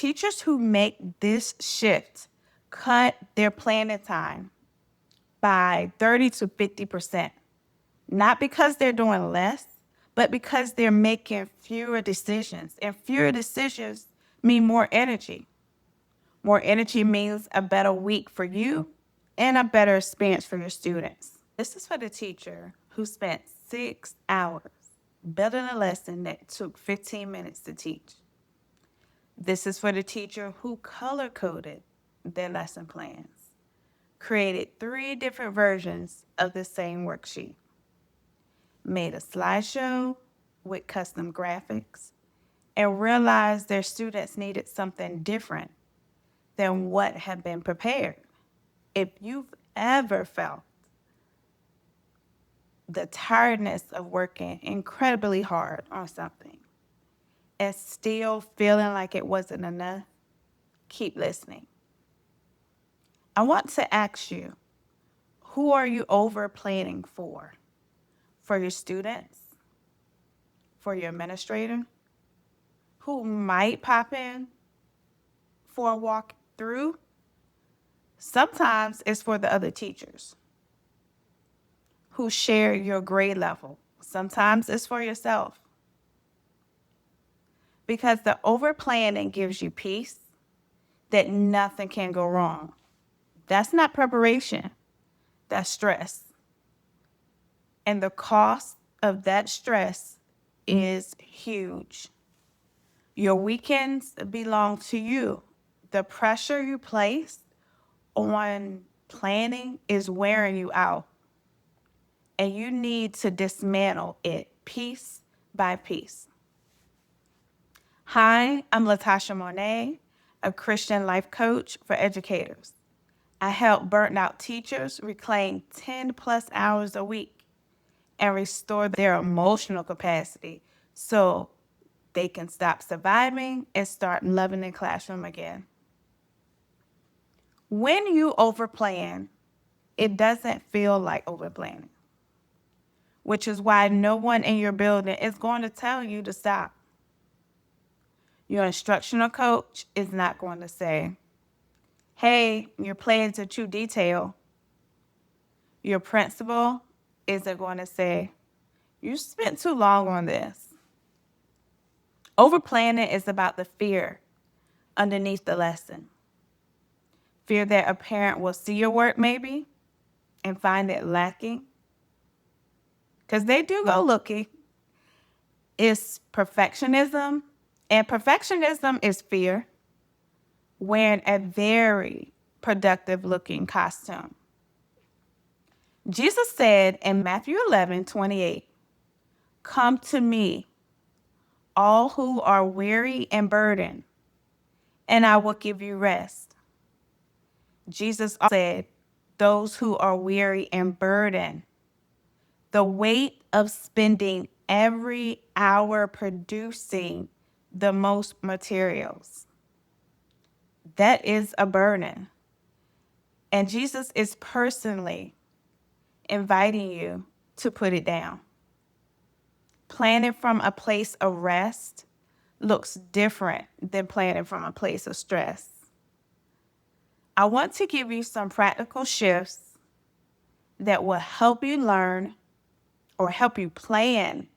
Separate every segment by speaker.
Speaker 1: Teachers who make this shift cut their planning time by 30 to 50%, not because they're doing less, but because they're making fewer decisions. And fewer decisions mean more energy. More energy means a better week for you and a better experience for your students. This is for the teacher who spent 6 hours building a lesson that took 15 minutes to teach. This is for the teacher who color coded their lesson plans, created 3 different versions of the same worksheet, made a slideshow with custom graphics, and realized their students needed something different than what had been prepared. If you've ever felt the tiredness of working incredibly hard on something and still feeling like it wasn't enough, keep listening. I want to ask you, who are you over planning for? For your students? For your administrator? Who might pop in for a walk through? Sometimes it's for the other teachers who share your grade level. Sometimes it's for yourself. Because the over planning gives you peace that nothing can go wrong. That's not preparation, that's stress. And the cost of that stress is huge. Your weekends belong to you. The pressure you place on planning is wearing you out. And you need to dismantle it piece by piece. Hi, I'm Latysha Mone, a Christian life coach for educators. I help burnout teachers reclaim 10 plus hours a week and restore their emotional capacity so they can stop surviving and start loving the classroom again. When you overplan, it doesn't feel like overplanning, which is why no one in your building is going to tell you to stop. Your instructional coach is not going to say, hey, your plans are too detailed. Your principal isn't going to say, you spent too long on this. Overplanning is about the fear underneath the lesson. Fear that a parent will see your work maybe and find it lacking. Because they do go looking. It's perfectionism. And perfectionism is fear wearing a very productive looking costume. Jesus said in Matthew 11:28, come to me, all who are weary and burdened, and I will give you rest. Jesus said, those who are weary and burdened, the weight of spending every hour producing the most materials, that is a burden. And Jesus is personally inviting you to put it down. Planning from a place of rest looks different than planning from a place of stress. I want to give you some practical shifts that will help you learn or help you plan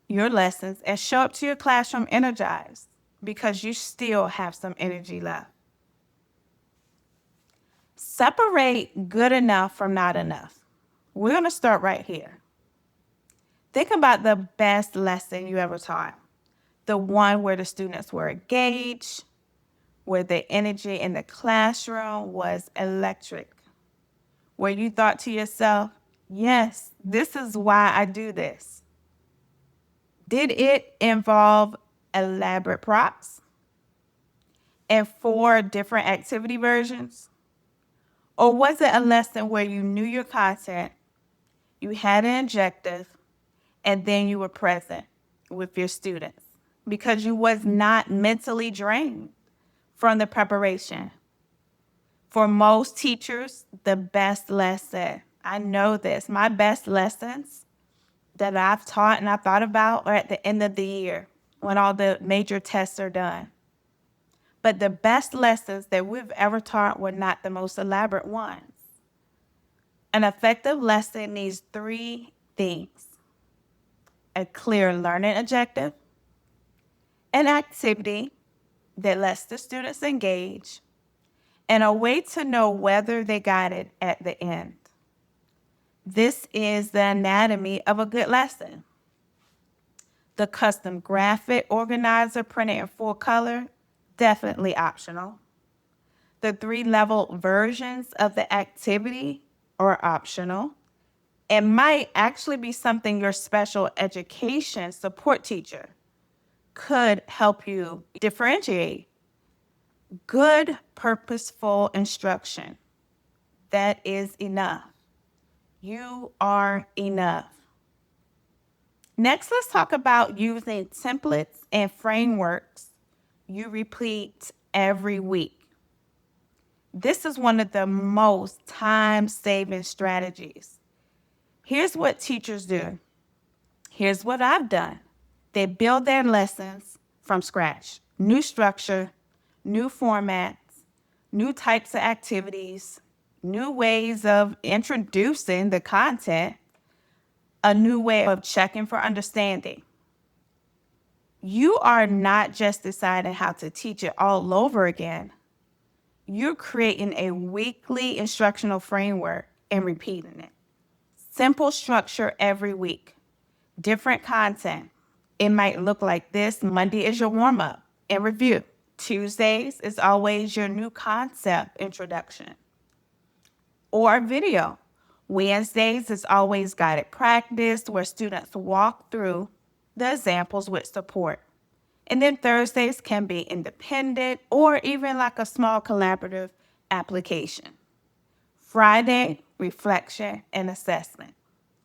Speaker 1: your lessons and show up to your classroom energized because you still have some energy left. Separate good enough from not enough. We're going to start right here. Think about the best lesson you ever taught. The one where the students were engaged, where the energy in the classroom was electric, where you thought to yourself, yes, this is why I do this. Did it involve elaborate props and 4 different activity versions? Or was it a lesson where you knew your content, you had an objective, and then you were present with your students because you was not mentally drained from the preparation? For most teachers, the best lesson, I know this, my best lessons that I've taught and I've thought about are at the end of the year when all the major tests are done. But the best lessons that we've ever taught were not the most elaborate ones. An effective lesson needs three things: a clear learning objective, an activity that lets the students engage, and a way to know whether they got it at the end. This is the anatomy of a good lesson. The custom graphic organizer printed in full color, definitely optional. The 3-level versions of the activity are optional. It might actually be something your special education support teacher could help you differentiate. Good, purposeful instruction. That is enough. You are enough. Next, let's talk about using templates and frameworks you repeat every week. This is one of the most time-saving strategies. Here's what teachers do. Here's what I've done. They build their lessons from scratch. New structure, new formats, new types of activities, new ways of introducing the content, a new way of checking for understanding. You are not just deciding how to teach it all over again. You're creating a weekly instructional framework and repeating it. Simple structure every week. Different content. It might look like this. Monday is your warm-up and review. Tuesdays is always your new concept introduction or video. Wednesdays is always guided practice where students walk through the examples with support. And then Thursdays can be independent or even like a small collaborative application. Friday, reflection and assessment.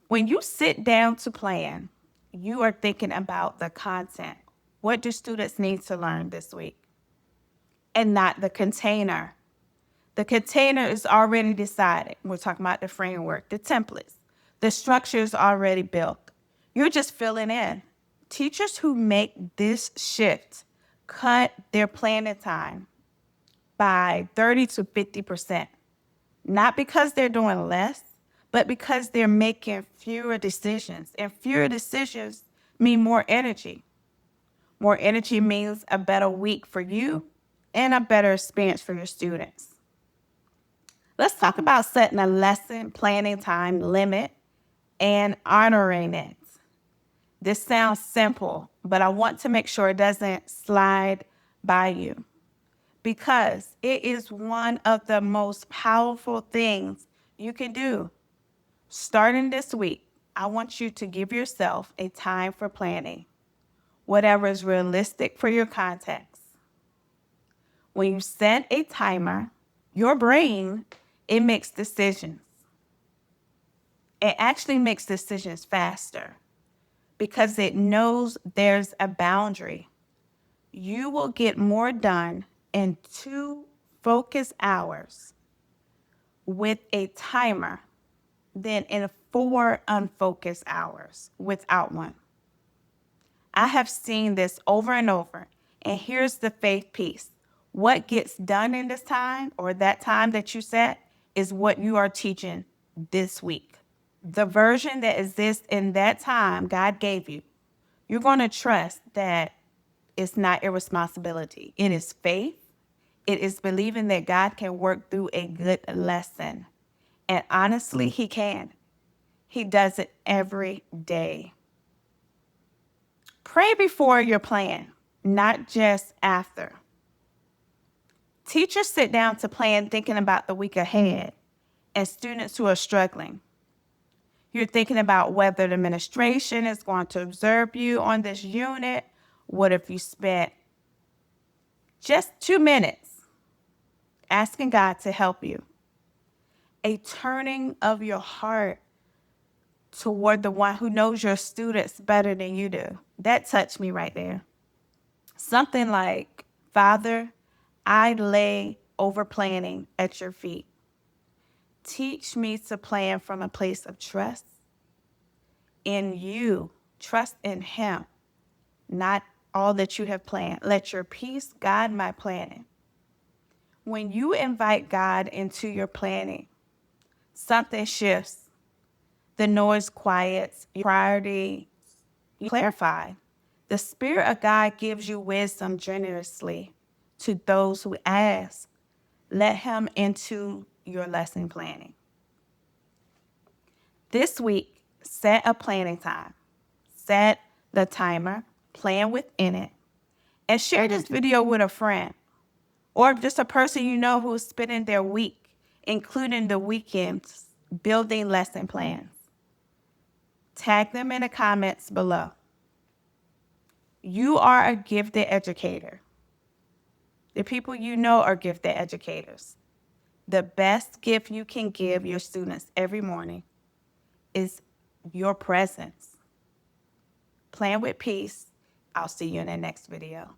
Speaker 1: When you sit down to plan, you are thinking about the content. What do students need to learn this week? And not the container. The container is already decided. We're talking about the framework, the templates. The structure is already built. You're just filling in. Teachers who make this shift cut their planning time by 30 to 50%. Not because they're doing less, but because they're making fewer decisions. And fewer decisions mean more energy. More energy means a better week for you and a better experience for your students. Let's talk about setting a lesson planning time limit and honoring it. This sounds simple, but I want to make sure it doesn't slide by you because it is one of the most powerful things you can do. Starting this week, I want you to give yourself a time for planning, whatever is realistic for your context. When you set a timer, your brain, it makes decisions. It actually makes decisions faster because it knows there's a boundary. You will get more done in 2 focus hours with a timer than in 4 unfocused hours without one. I have seen this over and over. And here's the faith piece. What gets done in this time or that time that you set is what you are teaching this week. The version that exists in that time God gave you, you're going to trust that it's not irresponsibility. It is faith. It is believing that God can work through a good lesson. And honestly, He can. He does it every day. Pray before your plan, not just after. Teachers sit down to plan thinking about the week ahead, and students who are struggling. You're thinking about whether the administration is going to observe you on this unit. What if you spent just 2 minutes asking God to help you? A turning of your heart toward the one who knows your students better than you do. That touched me right there. Something like, Father, I lay over planning at your feet. Teach me to plan from a place of trust in you, trust in Him, not all that you have planned. Let your peace guide my planning. When you invite God into your planning, something shifts. The noise quiets, your priority you clarify. The Spirit of God gives you wisdom generously to those who ask. Let Him into your lesson planning. This week, set a planning time. Set the timer, plan within it, and share this video with a friend or just a person you know who's spending their week, including the weekends, building lesson plans. Tag them in the comments below. You are a gifted educator. The people you know are gifted educators. The best gift you can give your students every morning is your presence. Plan with peace. I'll see you in the next video.